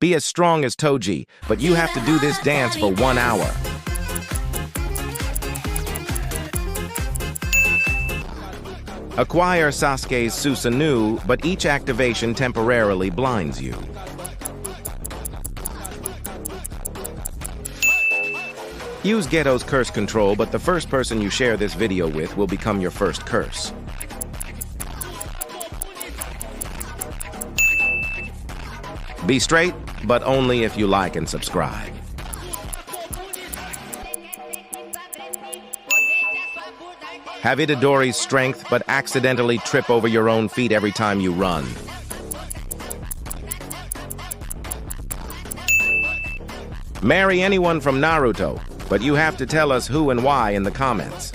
Be as strong as Toji, but you have to do this dance for 1 hour. Acquire Sasuke's Susanoo, but each activation temporarily blinds you. Use Geto's curse control, but the first person you share this video with will become your first curse. Be straight, but only if you like and subscribe. Have Itadori's strength, but accidentally trip over your own feet every time you run. Marry anyone from Naruto, but you have to tell us who and why in the comments.